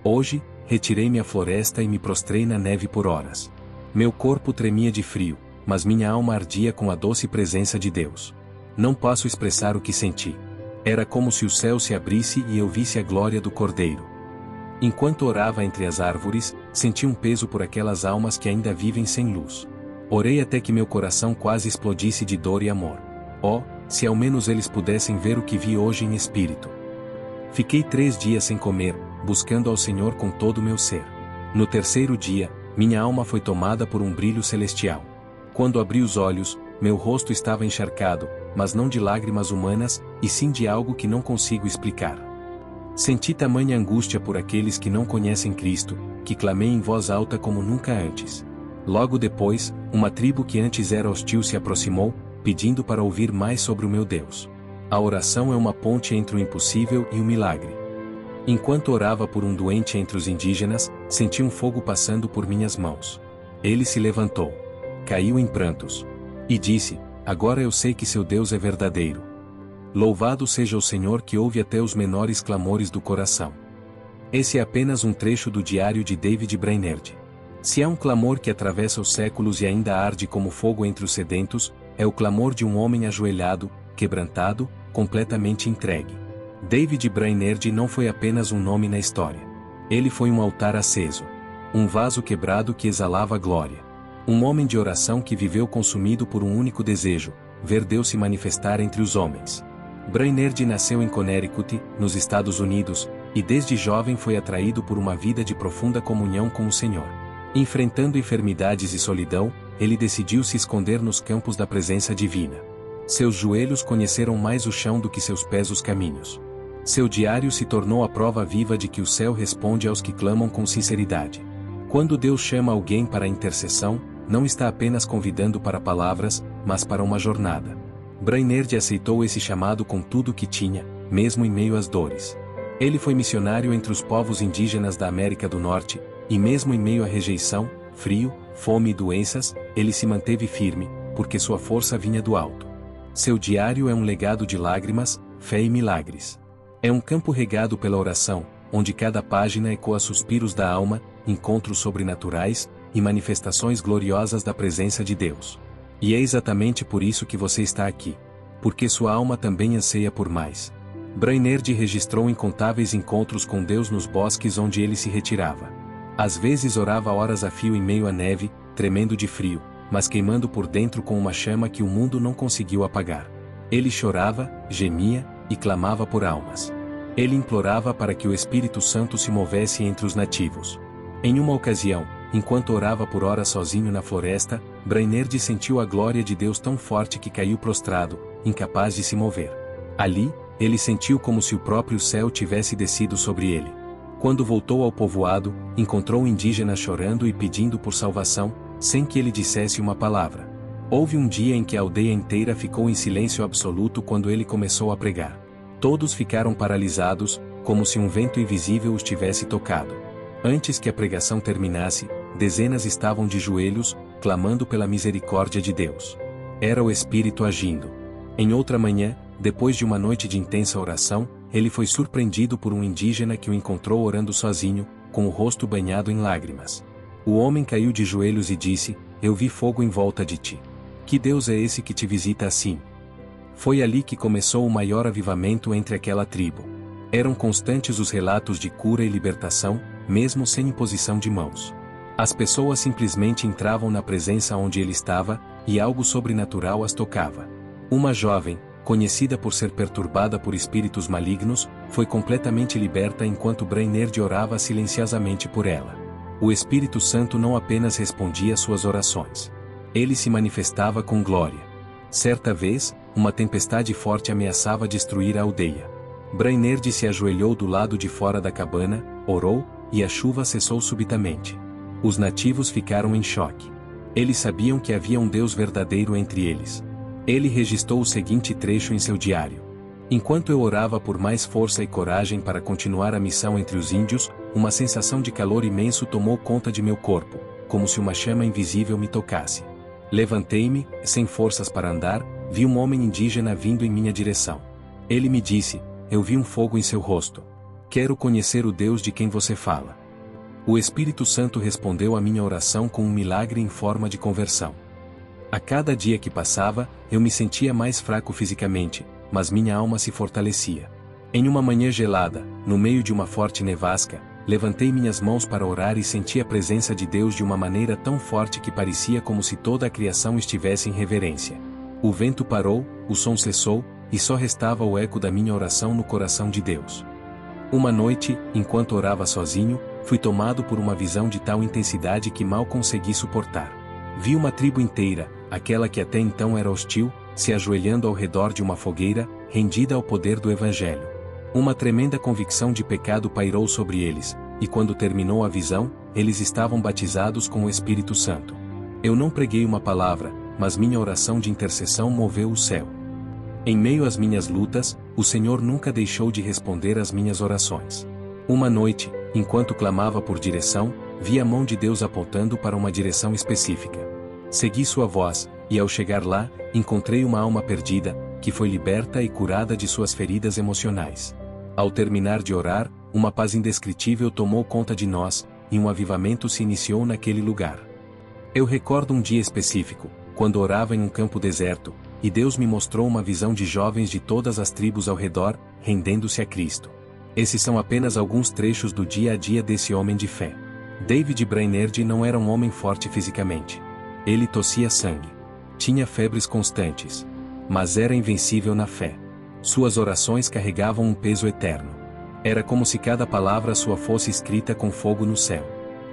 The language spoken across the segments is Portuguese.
Hoje, retirei-me à floresta e me prostrei na neve por horas. Meu corpo tremia de frio, mas minha alma ardia com a doce presença de Deus. Não posso expressar o que senti. Era como se o céu se abrisse e eu visse a glória do Cordeiro. Enquanto orava entre as árvores, senti um peso por aquelas almas que ainda vivem sem luz. Orei até que meu coração quase explodisse de dor e amor. Oh, se ao menos eles pudessem ver o que vi hoje em espírito. Fiquei 3 dias sem comer, buscando ao Senhor com todo o meu ser. No terceiro dia, minha alma foi tomada por um brilho celestial. Quando abri os olhos, meu rosto estava encharcado, mas não de lágrimas humanas, e sim de algo que não consigo explicar. Senti tamanha angústia por aqueles que não conhecem Cristo, que clamei em voz alta como nunca antes. Logo depois, uma tribo que antes era hostil se aproximou, pedindo para ouvir mais sobre o meu Deus. A oração é uma ponte entre o impossível e o milagre. Enquanto orava por um doente entre os indígenas, senti um fogo passando por minhas mãos. Ele se levantou. Caiu em prantos. E disse: agora eu sei que seu Deus é verdadeiro. Louvado seja o Senhor que ouve até os menores clamores do coração. Esse é apenas um trecho do diário de David Brainerd. Se há um clamor que atravessa os séculos e ainda arde como fogo entre os sedentos, é o clamor de um homem ajoelhado, quebrantado, completamente entregue. David Brainerd não foi apenas um nome na história. Ele foi um altar aceso. Um vaso quebrado que exalava glória. Um homem de oração que viveu consumido por um único desejo: ver Deus se manifestar entre os homens. Brainerd nasceu em Connecticut, nos Estados Unidos, e desde jovem foi atraído por uma vida de profunda comunhão com o Senhor. Enfrentando enfermidades e solidão, ele decidiu se esconder nos campos da presença divina. Seus joelhos conheceram mais o chão do que seus pés os caminhos. Seu diário se tornou a prova viva de que o céu responde aos que clamam com sinceridade. Quando Deus chama alguém para a intercessão, não está apenas convidando para palavras, mas para uma jornada. Brainerd aceitou esse chamado com tudo o que tinha, mesmo em meio às dores. Ele foi missionário entre os povos indígenas da América do Norte, e mesmo em meio à rejeição, frio, fome e doenças, ele se manteve firme, porque sua força vinha do alto. Seu diário é um legado de lágrimas, fé e milagres. É um campo regado pela oração, onde cada página ecoa suspiros da alma, encontros sobrenaturais e manifestações gloriosas da presença de Deus. E é exatamente por isso que você está aqui. Porque sua alma também anseia por mais. Brainerd registrou incontáveis encontros com Deus nos bosques onde ele se retirava. Às vezes orava horas a fio em meio à neve, tremendo de frio, mas queimando por dentro com uma chama que o mundo não conseguiu apagar. Ele chorava, gemia e clamava por almas. Ele implorava para que o Espírito Santo se movesse entre os nativos. Em uma ocasião, enquanto orava por horas sozinho na floresta, Brainerd sentiu a glória de Deus tão forte que caiu prostrado, incapaz de se mover. Ali, ele sentiu como se o próprio céu tivesse descido sobre ele. Quando voltou ao povoado, encontrou indígenas chorando e pedindo por salvação, sem que ele dissesse uma palavra. Houve um dia em que a aldeia inteira ficou em silêncio absoluto quando ele começou a pregar. Todos ficaram paralisados, como se um vento invisível os tivesse tocado. Antes que a pregação terminasse, dezenas estavam de joelhos, clamando pela misericórdia de Deus. Era o Espírito agindo. Em outra manhã, depois de uma noite de intensa oração, ele foi surpreendido por um indígena que o encontrou orando sozinho, com o rosto banhado em lágrimas. O homem caiu de joelhos e disse: eu vi fogo em volta de ti. Que Deus é esse que te visita assim? Foi ali que começou o maior avivamento entre aquela tribo. Eram constantes os relatos de cura e libertação, mesmo sem imposição de mãos. As pessoas simplesmente entravam na presença onde ele estava, e algo sobrenatural as tocava. Uma jovem, conhecida por ser perturbada por espíritos malignos, foi completamente liberta enquanto Brainerd orava silenciosamente por ela. O Espírito Santo não apenas respondia às suas orações. Ele se manifestava com glória. Certa vez, uma tempestade forte ameaçava destruir a aldeia. Brainerd se ajoelhou do lado de fora da cabana, orou, e a chuva cessou subitamente. Os nativos ficaram em choque. Eles sabiam que havia um Deus verdadeiro entre eles. Ele registrou o seguinte trecho em seu diário: enquanto eu orava por mais força e coragem para continuar a missão entre os índios, uma sensação de calor imenso tomou conta de meu corpo, como se uma chama invisível me tocasse. Levantei-me, sem forças para andar, vi um homem indígena vindo em minha direção. Ele me disse: eu vi um fogo em seu rosto. Quero conhecer o Deus de quem você fala. O Espírito Santo respondeu à minha oração com um milagre em forma de conversão. A cada dia que passava, eu me sentia mais fraco fisicamente, mas minha alma se fortalecia. Em uma manhã gelada, no meio de uma forte nevasca, levantei minhas mãos para orar e senti a presença de Deus de uma maneira tão forte que parecia como se toda a criação estivesse em reverência. O vento parou, o som cessou, e só restava o eco da minha oração no coração de Deus. Uma noite, enquanto orava sozinho, fui tomado por uma visão de tal intensidade que mal consegui suportar. Vi uma tribo inteira, aquela que até então era hostil, se ajoelhando ao redor de uma fogueira, rendida ao poder do Evangelho. Uma tremenda convicção de pecado pairou sobre eles, e quando terminou a visão, eles estavam batizados com o Espírito Santo. Eu não preguei uma palavra, mas minha oração de intercessão moveu o céu. Em meio às minhas lutas, o Senhor nunca deixou de responder às minhas orações. Uma noite, enquanto clamava por direção, vi a mão de Deus apontando para uma direção específica. Segui sua voz, e ao chegar lá, encontrei uma alma perdida, que foi liberta e curada de suas feridas emocionais. Ao terminar de orar, uma paz indescritível tomou conta de nós, e um avivamento se iniciou naquele lugar. Eu recordo um dia específico, quando orava em um campo deserto, e Deus me mostrou uma visão de jovens de todas as tribos ao redor, rendendo-se a Cristo. Esses são apenas alguns trechos do dia a dia desse homem de fé. David Brainerd não era um homem forte fisicamente. Ele tossia sangue. Tinha febres constantes. Mas era invencível na fé. Suas orações carregavam um peso eterno. Era como se cada palavra sua fosse escrita com fogo no céu.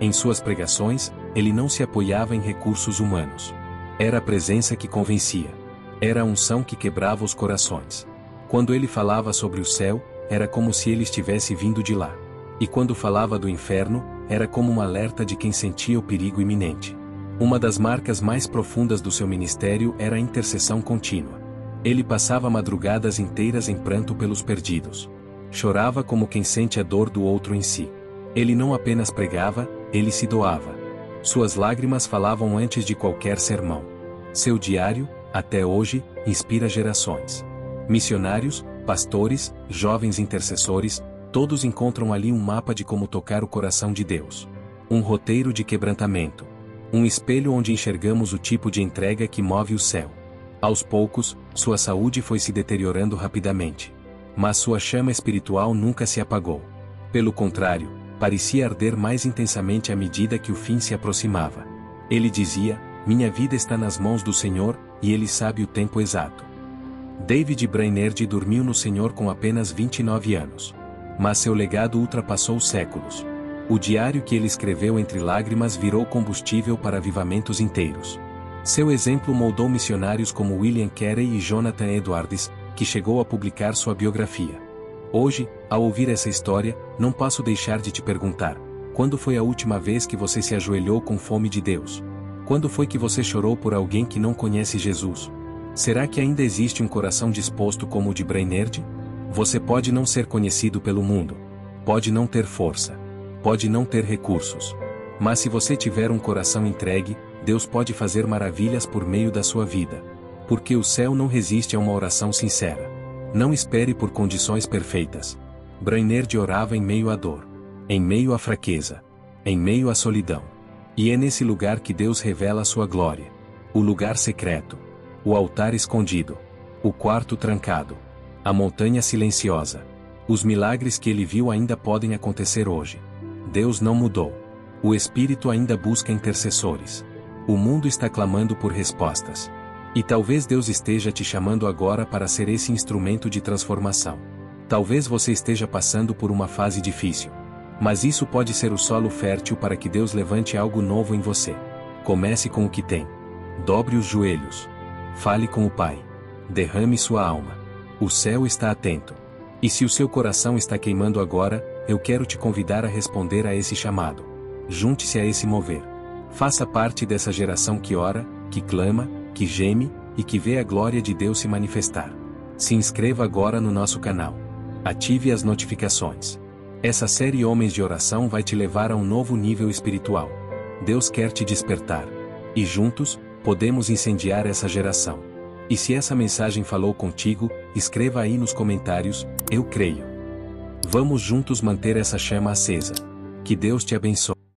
Em suas pregações, ele não se apoiava em recursos humanos. Era a presença que convencia. Era a unção que quebrava os corações. Quando ele falava sobre o céu, era como se ele estivesse vindo de lá. E quando falava do inferno, era como um alerta de quem sentia o perigo iminente. Uma das marcas mais profundas do seu ministério era a intercessão contínua. Ele passava madrugadas inteiras em pranto pelos perdidos. Chorava como quem sente a dor do outro em si. Ele não apenas pregava, ele se doava. Suas lágrimas falavam antes de qualquer sermão. Seu diário, até hoje, inspira gerações. Missionários, pastores, jovens intercessores, todos encontram ali um mapa de como tocar o coração de Deus. Um roteiro de quebrantamento. Um espelho onde enxergamos o tipo de entrega que move o céu. Aos poucos, sua saúde foi se deteriorando rapidamente. Mas sua chama espiritual nunca se apagou. Pelo contrário, parecia arder mais intensamente à medida que o fim se aproximava. Ele dizia: "Minha vida está nas mãos do Senhor, e Ele sabe o tempo exato." David Brainerd dormiu no Senhor com apenas 29 anos. Mas seu legado ultrapassou séculos. O diário que ele escreveu entre lágrimas virou combustível para avivamentos inteiros. Seu exemplo moldou missionários como William Carey e Jonathan Edwards, que chegou a publicar sua biografia. Hoje, ao ouvir essa história, não posso deixar de te perguntar: quando foi a última vez que você se ajoelhou com fome de Deus? Quando foi que você chorou por alguém que não conhece Jesus? Será que ainda existe um coração disposto como o de Brainerd? Você pode não ser conhecido pelo mundo. Pode não ter força. Pode não ter recursos. Mas se você tiver um coração entregue, Deus pode fazer maravilhas por meio da sua vida. Porque o céu não resiste a uma oração sincera. Não espere por condições perfeitas. Brainerd orava em meio à dor. Em meio à fraqueza. Em meio à solidão. E é nesse lugar que Deus revela a sua glória. O lugar secreto. O altar escondido. O quarto trancado. A montanha silenciosa. Os milagres que ele viu ainda podem acontecer hoje. Deus não mudou. O Espírito ainda busca intercessores. O mundo está clamando por respostas. E talvez Deus esteja te chamando agora para ser esse instrumento de transformação. Talvez você esteja passando por uma fase difícil. Mas isso pode ser o solo fértil para que Deus levante algo novo em você. Comece com o que tem. Dobre os joelhos. Fale com o Pai. Derrame sua alma. O céu está atento. E se o seu coração está queimando agora, eu quero te convidar a responder a esse chamado. Junte-se a esse mover. Faça parte dessa geração que ora, que clama, que geme, e que vê a glória de Deus se manifestar. Se inscreva agora no nosso canal. Ative as notificações. Essa série Homens de Oração vai te levar a um novo nível espiritual. Deus quer te despertar. E juntos, podemos incendiar essa geração. E se essa mensagem falou contigo, escreva aí nos comentários: "Eu creio." Vamos juntos manter essa chama acesa. Que Deus te abençoe.